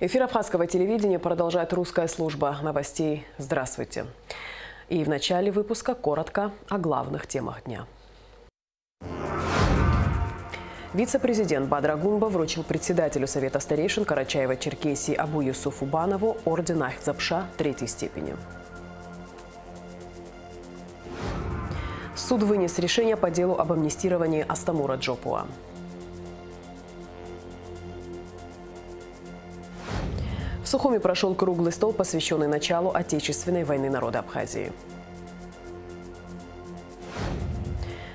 Эфир абхазского телевидения продолжает русская служба новостей. Здравствуйте. И в начале выпуска коротко о главных темах дня. Вице-президент Бадыр Агунба вручил председателю Совета старейшин Карачаева-Черкесии Абу Юсуфу Банову орден Ахтзапша третьей степени. Суд вынес решение по делу об амнистировании Астамура Джопуа. В Сухуми прошел круглый стол, посвященный началу Отечественной войны народа Абхазии.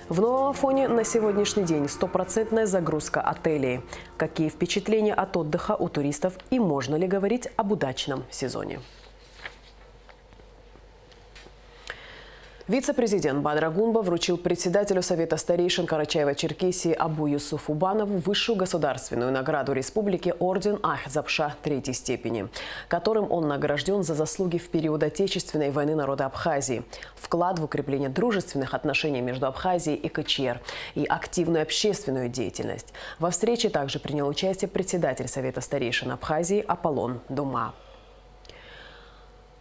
В Новом Афоне на сегодняшний день стопроцентная загрузка отелей. Какие впечатления от отдыха у туристов и можно ли говорить об удачном сезоне? Вице-президент Бадыр Агунба вручил председателю Совета старейшин Карачаева-Черкесии Абу Юсуфу Банову высшую государственную награду республики орден Ахтзапша третьей степени, которым он награжден за заслуги в период Отечественной войны народа Абхазии, вклад в укрепление дружественных отношений между Абхазией и КЧР и активную общественную деятельность. Во встрече также принял участие председатель Совета старейшин Абхазии Аполлон Дума.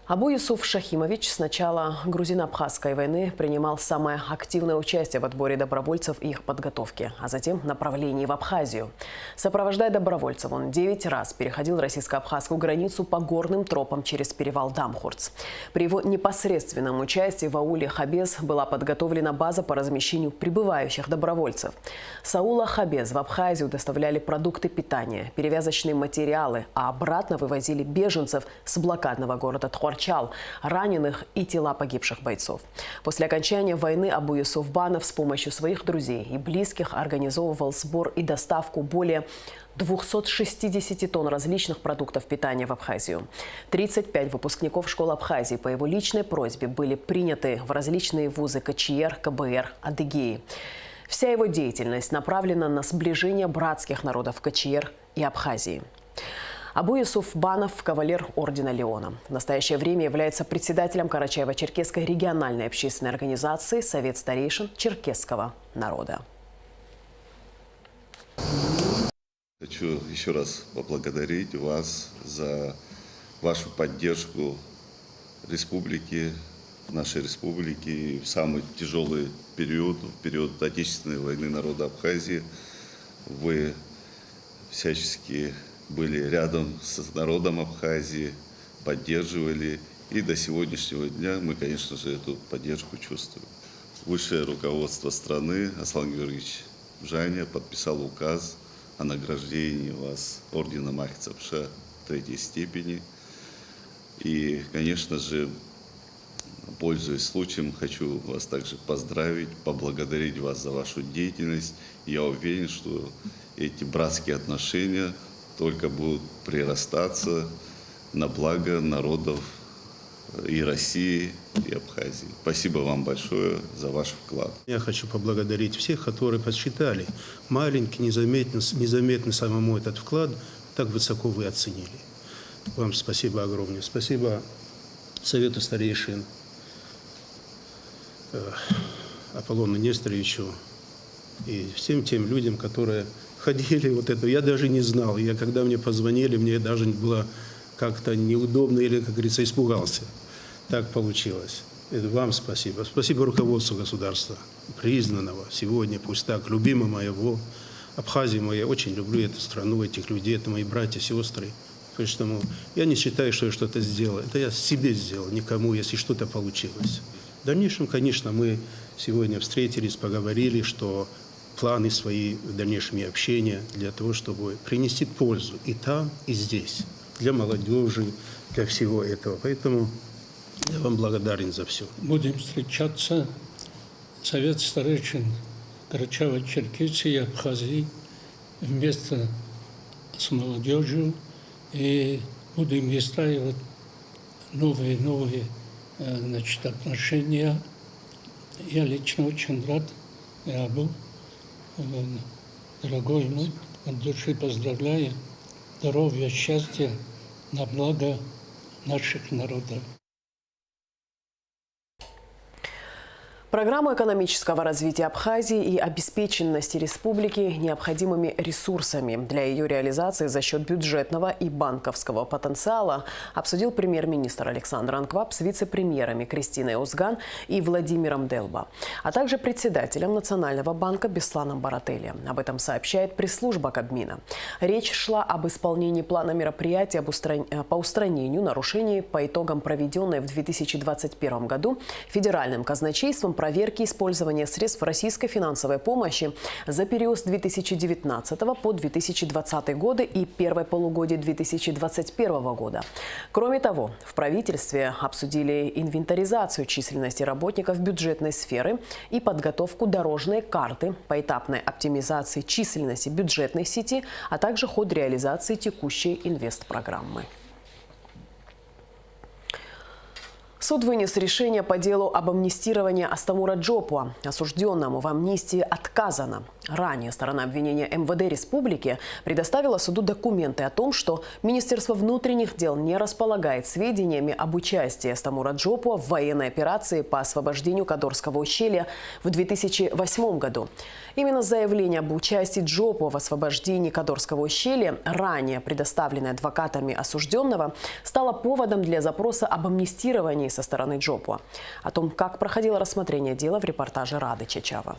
Абу Юсуф Шахимович с начала грузино-абхазской войны принимал самое активное участие в отборе добровольцев и их подготовке, а затем направлении в Абхазию. Сопровождая добровольцев, он 9 раз переходил российско-абхазскую границу по горным тропам через перевал Дамхурц. При его непосредственном участии в ауле Хабез была подготовлена база по размещению прибывающих добровольцев. С аула Хабез в Абхазию доставляли продукты питания, перевязочные материалы, а обратно вывозили беженцев с блокадного города Тхуарчал, раненых и тела погибших бойцов. После окончания войны Абу Юсуф Банов с помощью своих друзей и близких организовывал сбор и доставку более 260 тонн различных продуктов питания в Абхазию. 35 выпускников школ Абхазии по его личной просьбе были приняты в различные вузы КЧР, КБР, Адыгеи. Вся его деятельность направлена на сближение братских народов КЧР и Абхазии. Абу Юсуф Банов – кавалер ордена Леона. В настоящее время является председателем Карачаево-Черкесской региональной общественной организации «Совет старейшин черкесского народа». Хочу еще раз поблагодарить вас за вашу поддержку республики, нашей республики в самый тяжелый период, в период Отечественной войны народа Абхазии. Вы всячески были рядом с народом Абхазии, поддерживали. И до сегодняшнего дня мы, конечно же, эту поддержку чувствуем. Высшее руководство страны, Аслан Георгиевич Жаня, подписал указ о награждении вас орденом Ахтзапша третьей степени. И, конечно же, пользуясь случаем, хочу вас также поздравить, поблагодарить вас за вашу деятельность. Я уверен, что эти братские отношения только будут прирастаться на благо народов и России, и Абхазии. Спасибо вам большое за ваш вклад. Я хочу поблагодарить всех, которые посчитали маленький, незаметный самому этот вклад, так высоко вы оценили. Вам спасибо огромное. Спасибо Совету старейшин Аполлону Несторовичу и всем тем людям, которые ходили вот это. Я даже не знал. Когда мне позвонили, мне даже было как-то неудобно или, как говорится, испугался. Так получилось. Это вам спасибо. Спасибо руководству государства, признанного сегодня, пусть так, любимого моего. Абхазии моя, очень люблю эту страну, этих людей, это мои братья, сестры. Поэтому я не считаю, что я что-то сделал. Это я себе сделал, никому, если что-то получилось. В дальнейшем, конечно, мы сегодня встретились, поговорили, что планы свои в дальнейшем и общения для того, чтобы принести пользу и там, и здесь, для молодежи, для всего этого. Поэтому я вам благодарен за все. Будем встречаться, Совет старейшин Карачаево-Черкесии и Абхазии вместе с молодежью и будем выстраивать новые отношения. Я лично очень рад, Абу, дорогой мой, от души поздравляю, здоровья, счастья на благо наших народов. Программу экономического развития Абхазии и обеспеченности республики необходимыми ресурсами для ее реализации за счет бюджетного и банковского потенциала обсудил премьер-министр Александр Анкваб с вице-премьерами Кристиной Узган и Владимиром Делба, а также председателем Национального банка Бесланом Барателли. Об этом сообщает пресс-служба Кабмина. Речь шла об исполнении плана мероприятий по устранению нарушений по итогам проведенной в 2021 году федеральным казначейством проверки использования средств российской финансовой помощи за период с 2019 по 2020 годы и первое полугодие 2021 года. Кроме того, в правительстве обсудили инвентаризацию численности работников бюджетной сферы и подготовку дорожной карты поэтапной оптимизации численности бюджетной сети, а также ход реализации текущей инвестпрограммы. Суд вынес решение по делу об амнистировании Астамура Джопуа. Осужденному в амнистии отказано. Ранее сторона обвинения МВД Республики предоставила суду документы о том, что Министерство внутренних дел не располагает сведениями об участии Астамура Джопуа в военной операции по освобождению Кадорского ущелья в 2008 году. Именно заявление об участии Джопуа в освобождении Кадорского ущелья, ранее предоставленное адвокатами осужденного, стало поводом для запроса об амнистировании со стороны Джопуа. О том, как проходило рассмотрение дела, в репортаже Рады Чачава.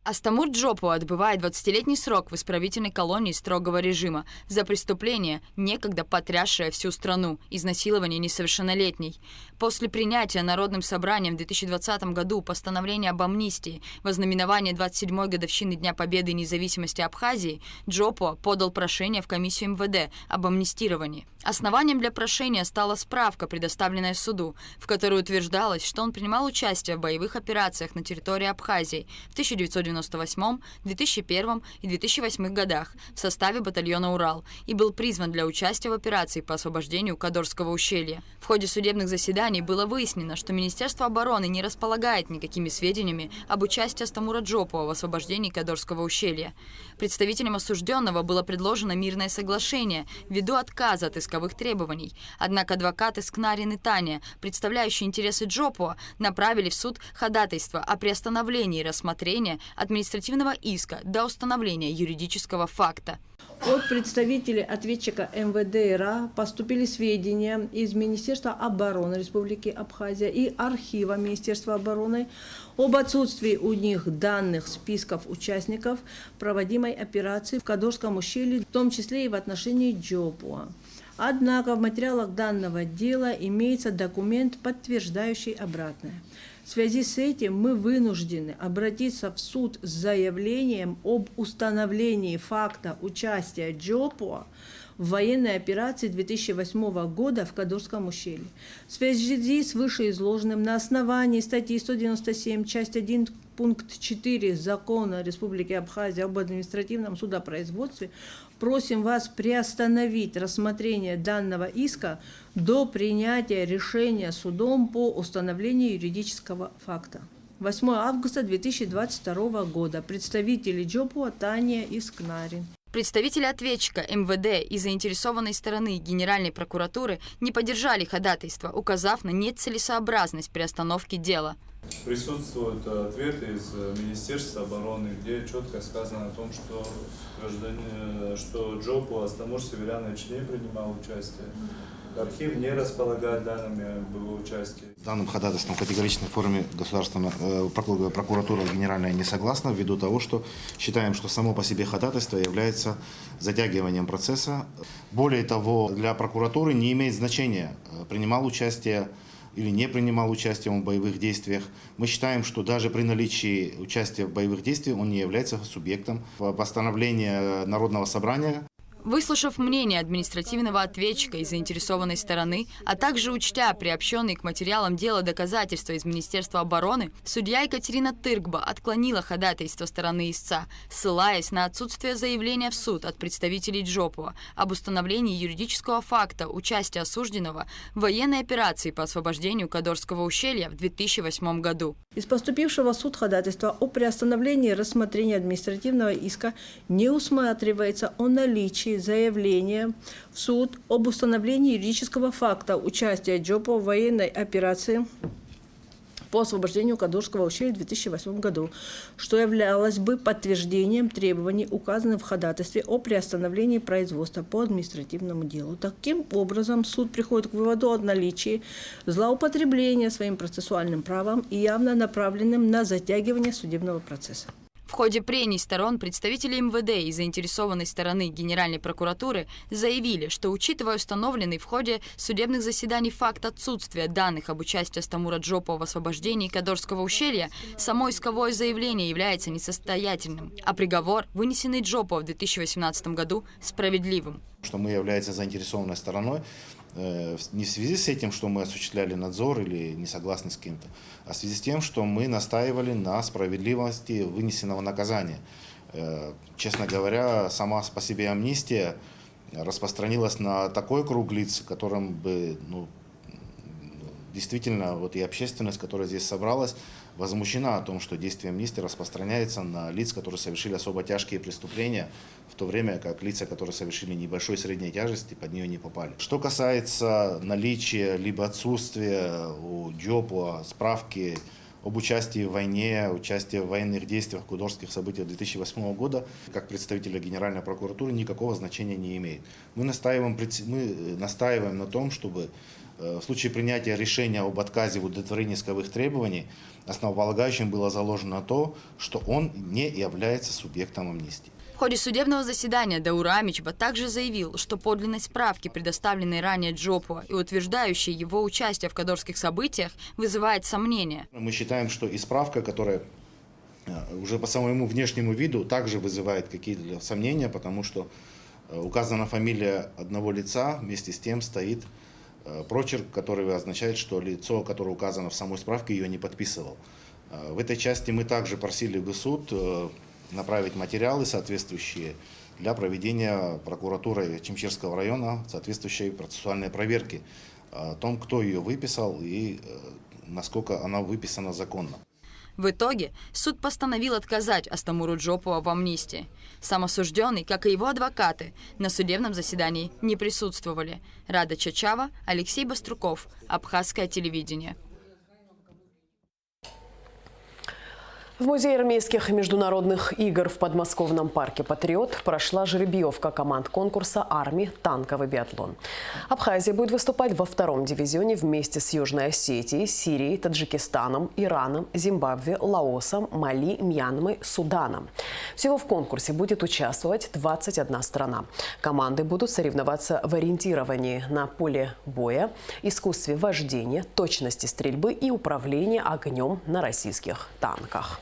Астамур Джопуа отбывает 20-летний срок в исправительной колонии строгого режима за преступление, некогда потрясшее всю страну – изнасилование несовершеннолетней. После принятия Народным собранием в 2020 году постановления об амнистии во знаменование 27-й годовщины Дня Победы и независимости Абхазии, Джопуа подал прошение в комиссию МВД об амнистировании. Основанием для прошения стала справка, предоставленная суду, в которой утверждалось, что он принимал участие в боевых операциях на территории Абхазии в 1998, 2001 и 2008 годах в составе батальона «Урал» и был призван для участия в операции по освобождению Кадорского ущелья. В ходе судебных заседаний было выяснено, что Министерство обороны не располагает никакими сведениями об участии Астамура Джопуа в освобождении Кадорского ущелья. Представителям осужденного было предложено мирное соглашение ввиду отказа от исковых требований. Однако адвокаты Скнарин и Таня, представляющие интересы Джопуа, направили в суд ходатайство о приостановлении рассмотрения административного иска до установления юридического факта. От представителей ответчика МВД РА поступили сведения из Министерства обороны Республики Абхазия и архива Министерства обороны об отсутствии у них данных списков участников проводимой операции в Кадорском ущелье, в том числе и в отношении Джопуа. Однако в материалах данного дела имеется документ, подтверждающий обратное. В связи с этим мы вынуждены обратиться в суд с заявлением об установлении факта участия Джопуа в военной операции 2008 года в Кадорском ущелье. В связи с вышеизложенным на основании статьи 197, часть 1, пункт 4 Закона Республики Абхазия об административном судопроизводстве просим вас приостановить рассмотрение данного иска до принятия решения судом по установлению юридического факта. 8 августа 2022 года. Представители Джопуа Таня и Скнарин. Представители ответчика МВД и заинтересованной стороны Генеральной прокуратуры не поддержали ходатайство, указав на нецелесообразность приостановки дела. Присутствуют ответы из Министерства обороны, где четко сказано о том, что Джопуа Астамур Северянович не принимал участие. Архив не располагает данными об его участии. С данным ходатайством в категоричной форме прокуратура генеральная не согласна, ввиду того, что считаем, что само по себе ходатайство является затягиванием процесса. Более того, для прокуратуры не имеет значения, принимал участие или не принимал участие в боевых действиях. Мы считаем, что даже при наличии участия в боевых действиях он не является субъектом постановления Народного собрания. Выслушав мнение административного ответчика и заинтересованной стороны, а также учтя приобщенные к материалам дела доказательства из Министерства обороны, судья Екатерина Тыркба отклонила ходатайство стороны истца, ссылаясь на отсутствие заявления в суд от представителей Джопуа об установлении юридического факта участия осужденного в военной операции по освобождению Кадорского ущелья в 2008 году. Из поступившего в суд ходатайства о приостановлении рассмотрения административного иска не усматривается о наличии заявления в суд об установлении юридического факта участия Джопуа в военной операции по освобождению Кадурского ущелья в 2008 году, что являлось бы подтверждением требований, указанных в ходатайстве о приостановлении производства по административному делу. Таким образом, суд приходит к выводу о наличии злоупотребления своим процессуальным правом и явно направленным на затягивание судебного процесса. В ходе прений сторон представители МВД и заинтересованной стороны Генеральной прокуратуры заявили, что, учитывая установленный в ходе судебных заседаний факт отсутствия данных об участии Астамура Джопова в освобождении Кадорского ущелья, само исковое заявление является несостоятельным, а приговор, вынесенный Джопова в 2018 году, справедливым. Что мы являемся заинтересованной стороной, не в связи с этим, что мы осуществляли надзор или не согласны с кем-то, а в связи с тем, что мы настаивали на справедливости вынесенного наказания. Честно говоря, сама по себе амнистия распространилась на такой круг лиц, которым бы, действительно, вот и общественность, которая здесь собралась, возмущена о том, что действие амнистии распространяется на лиц, которые совершили особо тяжкие преступления, в то время как лица, которые совершили небольшой и средней тяжести, под нее не попали. Что касается наличия либо отсутствия у Джопова справки об участии в войне, участии в военных действиях, художественных событиях 2008 года, как представителя Генеральной прокуратуры, никакого значения не имеет. Мы настаиваем на том, чтобы в случае принятия решения об отказе в удовлетворении исковых требований основополагающим было заложено то, что он не является субъектом амнистии. В ходе судебного заседания Даур Амичба также заявил, что подлинность справки, предоставленной ранее Джопова и утверждающей его участие в кадорских событиях, вызывает сомнения. Мы считаем, что и справка, которая уже по своему внешнему виду также вызывает какие-то сомнения, потому что указана фамилия одного лица, вместе с тем стоит прочерк, который означает, что лицо, которое указано в самой справке, ее не подписывал. В этой части мы также просили бы суд направить материалы соответствующие для проведения прокуратурой Чимчирского района соответствующей процессуальной проверки о том, кто ее выписал и насколько она выписана законно. В итоге суд постановил отказать Астамуру Джопову в амнистии. Сам осужденный, как и его адвокаты, на судебном заседании не присутствовали. Рада Чачава, Алексей Баструков, Абхазское телевидение. В Музее армейских международных игр в подмосковном парке «Патриот» прошла жеребьевка команд конкурса армии «Танковый биатлон». Абхазия будет выступать во втором дивизионе вместе с Южной Осетией, Сирией, Таджикистаном, Ираном, Зимбабве, Лаосом, Мали, Мьянмой, Суданом. Всего в конкурсе будет участвовать 21 страна. Команды будут соревноваться в ориентировании на поле боя, искусстве вождения, точности стрельбы и управлении огнем на российских танках.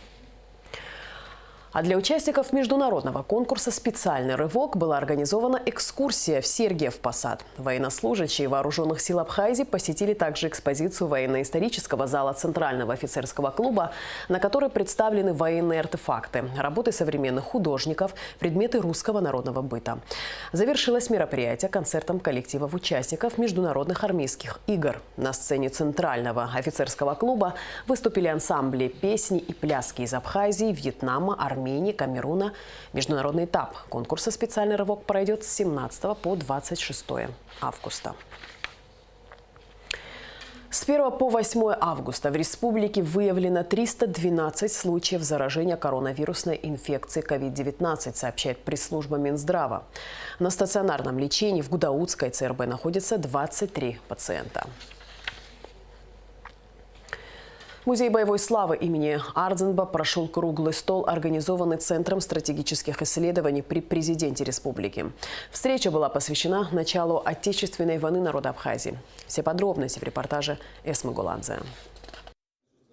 А для участников международного конкурса «Специальный рывок» была организована экскурсия в Сергиев Посад. Военнослужащие вооруженных сил Абхазии посетили также экспозицию военно-исторического зала Центрального офицерского клуба, на которой представлены военные артефакты, работы современных художников, предметы русского народного быта. Завершилось мероприятие концертом коллективов участников международных армейских игр. На сцене Центрального офицерского клуба выступили ансамбли песни и пляски из Абхазии, Вьетнама, Армении, Камеруна. Международный этап конкурса «Специальный рывок» пройдет с 17 по 26 августа. С 1 по 8 августа в республике выявлено 312 случаев заражения коронавирусной инфекцией COVID-19, сообщает пресс-служба Минздрава. На стационарном лечении в Гудаутской ЦРБ находится 23 пациента. Музей боевой славы имени Ардзенба прошел круглый стол, организованный Центром стратегических исследований при президенте республики. Встреча была посвящена началу Отечественной войны народа Абхазии. Все подробности в репортаже Эсмы Гуладзе.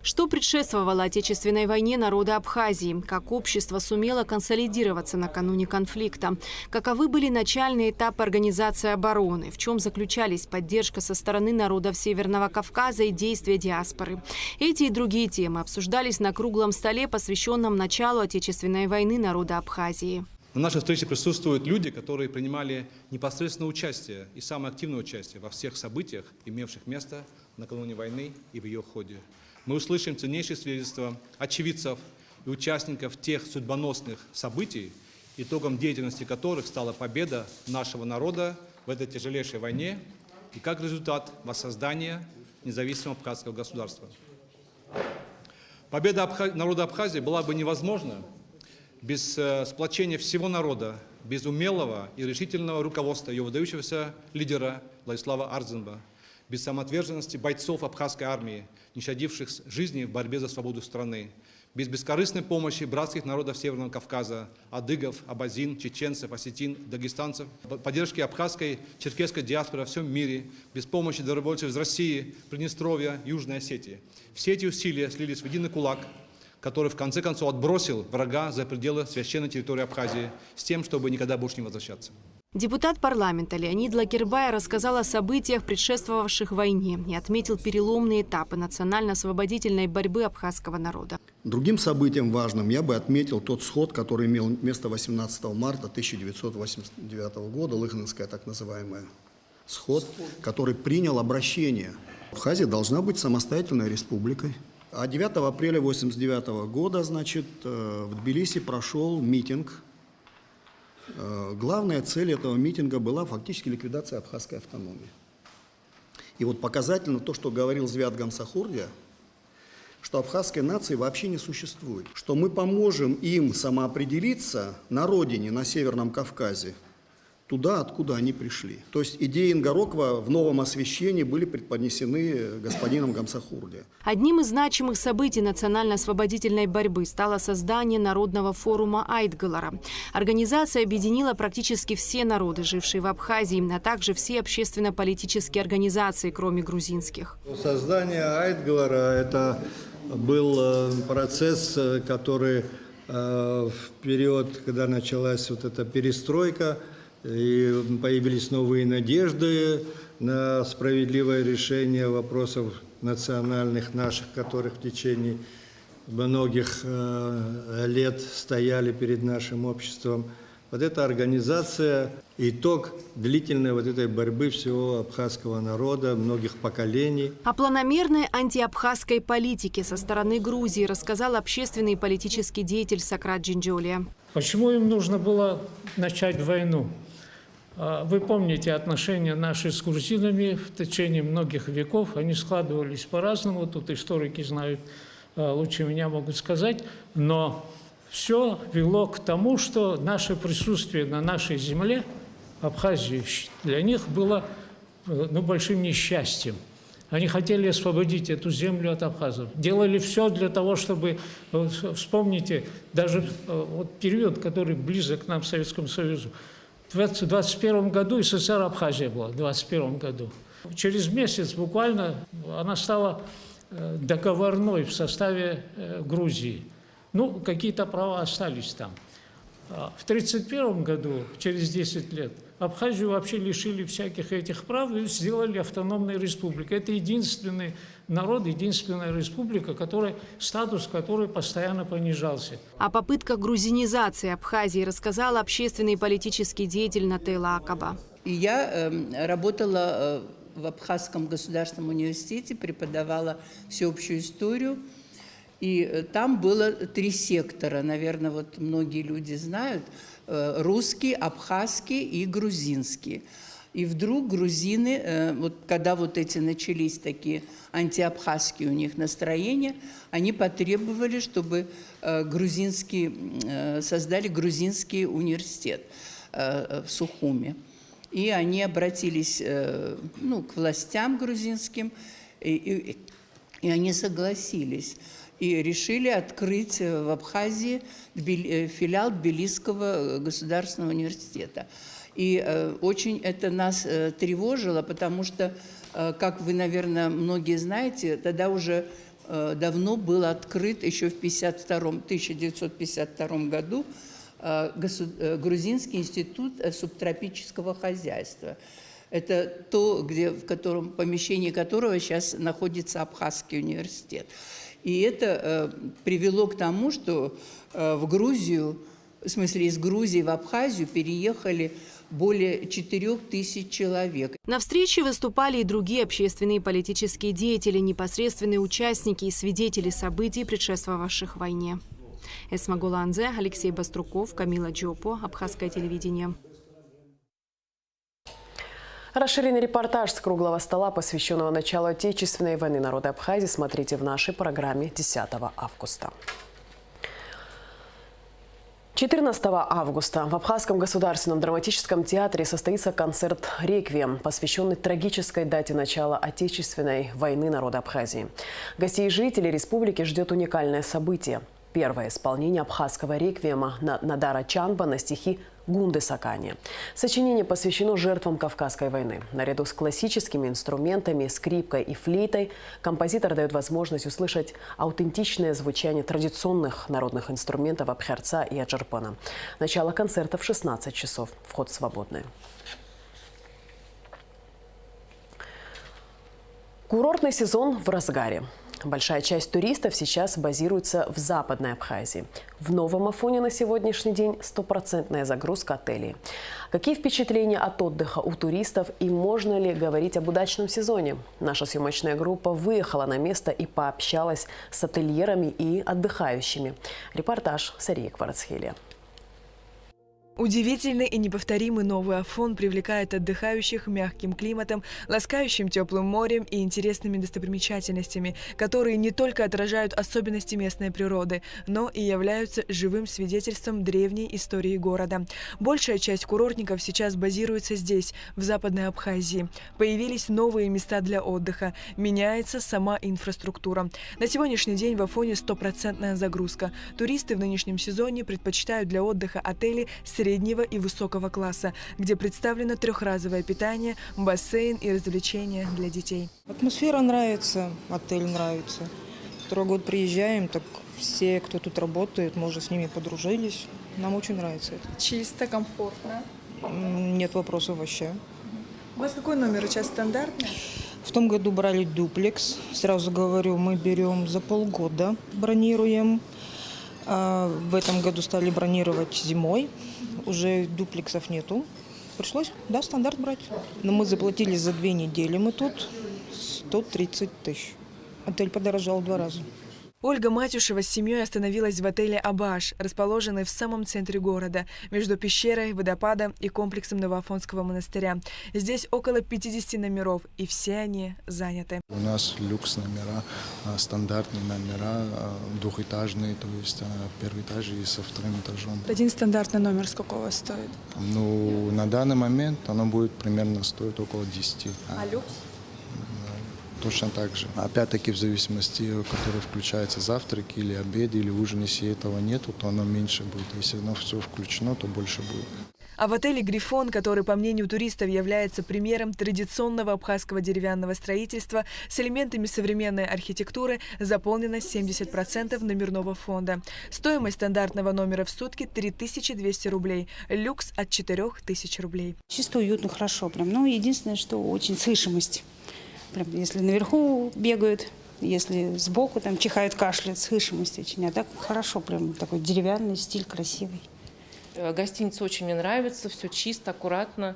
Что предшествовало Отечественной войне народа Абхазии? Как общество сумело консолидироваться накануне конфликта? Каковы были начальные этапы организации обороны? В чем заключались поддержка со стороны народов Северного Кавказа и действия диаспоры? Эти и другие темы обсуждались на круглом столе, посвященном началу Отечественной войны народа Абхазии. На нашей встрече присутствуют люди, которые принимали непосредственное участие и самое активное участие во всех событиях, имевших место накануне войны и в ее ходе. Мы услышим ценнейшие свидетельства очевидцев и участников тех судьбоносных событий, итогом деятельности которых стала победа нашего народа в этой тяжелейшей войне и как результат воссоздания независимого абхазского государства. Победа народа Абхазии была бы невозможна без сплочения всего народа, без умелого и решительного руководства ее выдающегося лидера Владислава Арзенба, без самоотверженности бойцов абхазской армии, не щадивших жизни в борьбе за свободу страны, без бескорыстной помощи братских народов Северного Кавказа, адыгов, абазин, чеченцев, осетин, дагестанцев, поддержки абхазской, черкесской диаспоры во всем мире, без помощи добровольцев из России, Приднестровья, Южной Осетии. Все эти усилия слились в единый кулак, который в конце концов отбросил врага за пределы священной территории Абхазии с тем, чтобы никогда больше не возвращаться. Депутат парламента Леонид Лакербай рассказал о событиях, предшествовавших войне, и отметил переломные этапы национально-освободительной борьбы абхазского народа. Другим событием важным я бы отметил тот сход, который имел место 18 марта 1989 года, Лыхненская так называемая сход, который принял обращение. Абхазия должна быть самостоятельной республикой. А 9 апреля 1989 года, значит, в Тбилиси прошел митинг. Главная цель этого митинга была фактически ликвидация абхазской автономии. И вот показательно то, что говорил Звят Гамсахурдия, что абхазской нации вообще не существует, что мы поможем им самоопределиться на родине, на Северном Кавказе, туда, откуда они пришли. То есть идеи Ингороква в новом освещении были преподнесены господином Гамсахурдия. Одним из значимых событий национально-освободительной борьбы стало создание Народного форума Айтгалара. Организация объединила практически все народы, жившие в Абхазии, а также все общественно-политические организации, кроме грузинских. Создание Айтгалара – это был процесс, который в период, когда началась вот эта перестройка, и появились новые надежды на справедливое решение вопросов национальных наших, которых в течение многих лет стояли перед нашим обществом. Вот эта организация – итог длительной вот этой борьбы всего абхазского народа, многих поколений. О планомерной антиабхазской политике со стороны Грузии рассказал общественный и политический деятель Сократ Джинджолия. Почему им нужно было начать войну? Вы помните отношения наши с грузинами в течение многих веков. Они складывались по-разному, тут историки знают, лучше меня могут сказать. Но все вело к тому, что наше присутствие на нашей земле, Абхазии, для них было большим несчастьем. Они хотели освободить эту землю от абхазов. Делали все для того, чтобы, вспомните, даже вот период, который близок к нам, Советскому Союзу. В 1921 году СССР Абхазия была, в 1921 году. Через месяц буквально она стала договорной в составе Грузии. Какие-то права остались там. В 1931 году, через 10 лет, Абхазию вообще лишили всяких этих прав и сделали автономной республикой. Это единственный народ, единственная республика, статус которой постоянно понижался. О попытках грузинизации Абхазии рассказал общественный и политический деятель Натейла Акаба. И я работала в Абхазском государственном университете, преподавала всеобщую историю. И там было 3 сектора, наверное, вот многие люди знают, русский, абхазский и грузинский. И вдруг грузины, когда эти начались такие антиабхазские у них настроения, они потребовали, чтобы создали грузинский университет в Сухуме. И они обратились к властям грузинским, и они согласились. И решили открыть в Абхазии филиал Тбилисского государственного университета. И очень это нас тревожило, потому что, как вы, наверное, многие знаете, тогда уже давно был открыт, еще в 1952 году, Грузинский институт субтропического хозяйства. Это то, в помещении которого сейчас находится Абхазский университет. И это привело к тому, что в Грузию, в смысле из Грузии в Абхазию переехали более 4000 человек. На встрече выступали и другие общественные и политические деятели, непосредственные участники и свидетели событий, предшествовавших войне. Эсма Гуланзе, Алексей Баструков, Камила Джопо, Абхазское телевидение. Расширенный репортаж с круглого стола, посвященного началу Отечественной войны народа Абхазии, смотрите в нашей программе 10 августа. 14 августа в Абхазском государственном драматическом театре состоится концерт «Реквием», посвященный трагической дате начала Отечественной войны народа Абхазии. Гостей и жителей республики ждет уникальное событие – первое исполнение абхазского реквиема Надара Чанба на стихи Гунды Сакани. Сочинение посвящено жертвам Кавказской войны. Наряду с классическими инструментами, скрипкой и флейтой, композитор дает возможность услышать аутентичное звучание традиционных народных инструментов Абхерца и Аджарпана. Начало концерта в 16 часов. Вход свободный. Курортный сезон в разгаре. Большая часть туристов сейчас базируется в Западной Абхазии. В Новом Афоне на сегодняшний день 100% загрузка отелей. Какие впечатления от отдыха у туристов и можно ли говорить об удачном сезоне? Наша съемочная группа выехала на место и пообщалась с ательерами и отдыхающими. Репортаж Сарии Кварцхелия. Удивительный и неповторимый Новый Афон привлекает отдыхающих мягким климатом, ласкающим теплым морем и интересными достопримечательностями, которые не только отражают особенности местной природы, но и являются живым свидетельством древней истории города. Большая часть курортников сейчас базируется здесь, в Западной Абхазии. Появились новые места для отдыха, меняется сама инфраструктура. На сегодняшний день в Афоне 100% загрузка. Туристы в нынешнем сезоне предпочитают для отдыха отели среднего и высокого класса, где представлено трехразовое питание, бассейн и развлечения для детей. Атмосфера нравится, отель нравится. Второй год приезжаем, так все, кто тут работает, мы уже с ними подружились. Нам очень нравится это. Чисто, комфортно? Нет вопросов вообще. У вас какой номер сейчас стандартный? В том году брали дуплекс. Сразу говорю, мы берем за полгода, бронируем. В этом году стали бронировать зимой. Уже дуплексов нету. Пришлось, да, стандарт брать. Но мы заплатили за 2 недели. Мы тут 130 тысяч. Отель подорожал в 2 раза. Ольга Матюшева с семьей остановилась в отеле «Абаш», расположенный в самом центре города, между пещерой, водопадом и комплексом Новоафонского монастыря. Здесь около 50 номеров, и все они заняты. У нас люкс номера, стандартные номера, двухэтажные, то есть первый этаж и со вторым этажом. Один стандартный номер сколько у вас стоит? Ну, на данный момент оно будет примерно стоить около 10. А люкс? Точно так же. Опять-таки в зависимости, который включается завтрак или обед, или ужин, если этого нету, то оно меньше будет. Если оно все включено, то больше будет. А в отеле «Грифон», который, по мнению туристов, является примером традиционного абхазского деревянного строительства с элементами современной архитектуры, заполнено 70% номерного фонда. Стоимость стандартного номера в сутки 3200 рублей, люкс от 4000 рублей. Чисто, уютно, хорошо. Прям. Ну, единственное, что очень слышимость. Прям, если наверху бегают, если сбоку там чихают, кашляют, слышимость очень. А так хорошо, прям такой деревянный стиль, красивый. Гостиница очень мне нравится, все чисто, аккуратно.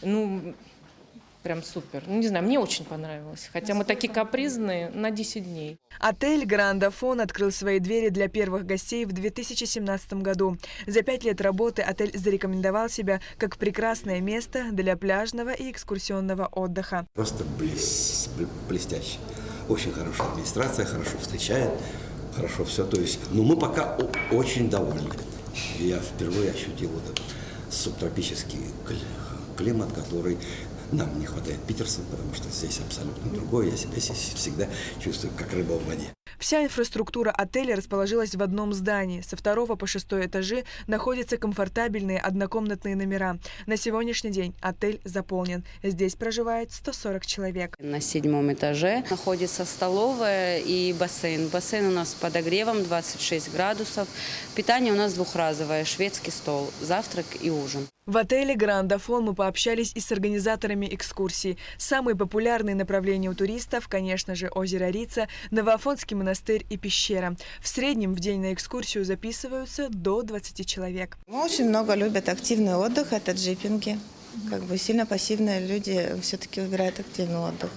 Ну, прям супер. Ну, не знаю, мне очень понравилось. Хотя мы такие капризные, на 10 дней. Отель «Гранд Афон» открыл свои двери для первых гостей в 2017 году. За 5 лет работы отель зарекомендовал себя как прекрасное место для пляжного и экскурсионного отдыха. Просто блестяще. Очень хорошая администрация, хорошо встречает, хорошо все. То есть, ну, мы пока очень довольны. Я впервые ощутил вот этот субтропический климат, который нам не хватает Питерса, потому что здесь абсолютно другое. Я себя здесь всегда чувствую, как рыба в воде. Вся инфраструктура отеля расположилась в одном здании. Со 2 по 6 этажи находятся комфортабельные однокомнатные номера. На сегодняшний день отель заполнен. Здесь проживает 140 человек. На 7 этаже находится столовая и бассейн. Бассейн у нас с подогревом 26 градусов. Питание у нас двухразовое, шведский стол, завтрак и ужин. В отеле «Гранд Афон» мы пообщались и с организаторами экскурсий. Самые популярные направления у туристов, конечно же, озеро Рица, Новоафонский монастырь и пещера. В среднем в день на экскурсию записываются до 20 человек. Очень много любят активный отдых, это джипинги. Как бы сильно пассивные люди все-таки выбирают активный отдых.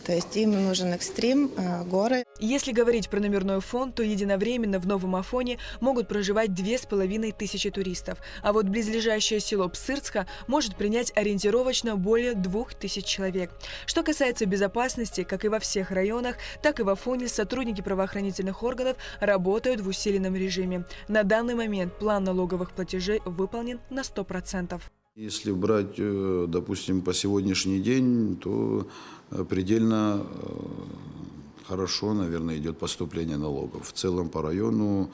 То есть им нужен экстрим, горы. Если говорить про номерной фонд, то единовременно в Новом Афоне могут проживать 2500 туристов, а вот близлежащее село Псырцка может принять ориентировочно более 2000 человек. Что касается безопасности, как и во всех районах, так и в Афоне сотрудники правоохранительных органов работают в усиленном режиме. На данный момент план налоговых платежей выполнен на 100%. Если брать, допустим, по сегодняшний день, то предельно хорошо, наверное, идет поступление налогов. В целом по району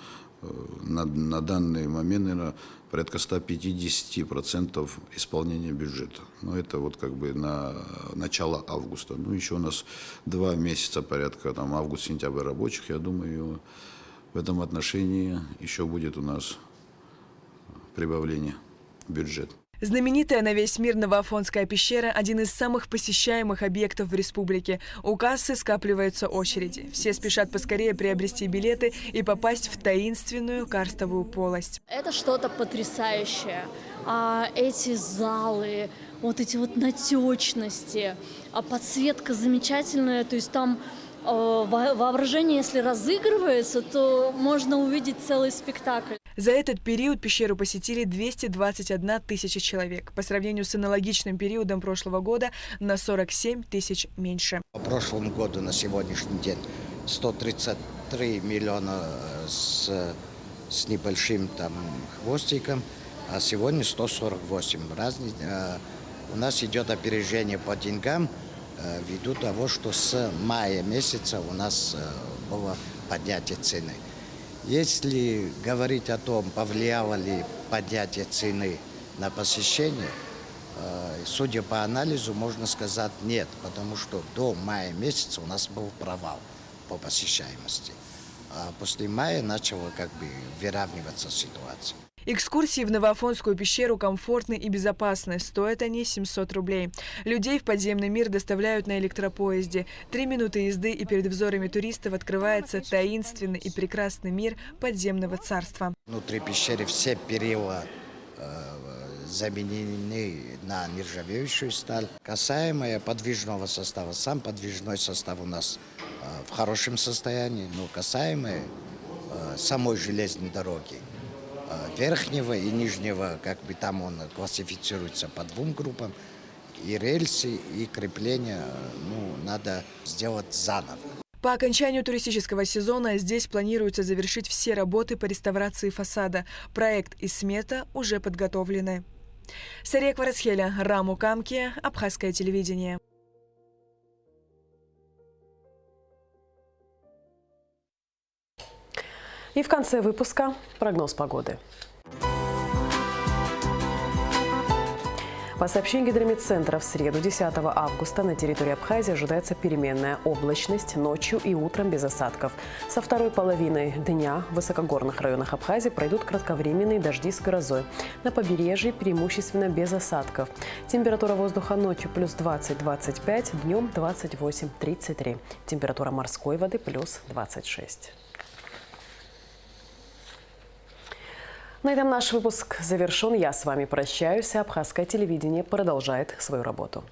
на данный момент, наверное, порядка 150% исполнения бюджета. Но это вот как бы на начало августа. Ну, еще у нас 2 месяца порядка, там август-сентябрь рабочих. Я думаю, в этом отношении еще будет у нас прибавление в бюджет. Знаменитая на весь мир Новоафонская пещера – один из самых посещаемых объектов в республике. У кассы скапливаются очереди. Все спешат поскорее приобрести билеты и попасть в таинственную карстовую полость. Это что-то потрясающее. Эти залы, вот эти вот натечности, подсветка замечательная, то есть там воображение, если разыгрывается, то можно увидеть целый спектакль. За этот период пещеру посетили 221 тысяча человек. По сравнению с аналогичным периодом прошлого года на 47 тысяч меньше. В прошлом году на сегодняшний день 133 миллиона с небольшим там хвостиком, а сегодня 148. У нас идет опережение по деньгам ввиду того, что с мая месяца у нас было поднятие цены. Если говорить о том, повлияло ли поднятие цены на посещение, судя по анализу, можно сказать нет, потому что до мая месяца у нас был провал по посещаемости. А после мая начала как бы выравниваться ситуация. Экскурсии в Новоафонскую пещеру комфортны и безопасны. Стоят они 700 рублей. Людей в подземный мир доставляют на электропоезде. 3 минуты езды, и перед взорами туристов открывается таинственный и прекрасный мир подземного царства. Внутри пещеры все перила заменены на нержавеющую сталь. Касаемое подвижного состава, сам подвижной состав у нас в хорошем состоянии, но касаемое самой железной дороги, верхнего и нижнего, как бы там он классифицируется по 2 группам, и рельсы, и крепления, надо сделать заново. По окончанию туристического сезона здесь планируется завершить все работы по реставрации фасада. Проект и смета уже подготовлены. Сария Кварацхеля, Раму Камки, Абхазское телевидение. И в конце выпуска прогноз погоды. По сообщению Гидрометцентра, в среду 10 августа на территории Абхазии ожидается переменная облачность, ночью и утром без осадков. Со второй половины дня в высокогорных районах Абхазии пройдут кратковременные дожди с грозой. На побережье преимущественно без осадков. Температура воздуха ночью плюс 20-25, днем 28-33. Температура морской воды плюс 26. На этом наш выпуск завершен. Я с вами прощаюсь. Абхазское телевидение продолжает свою работу.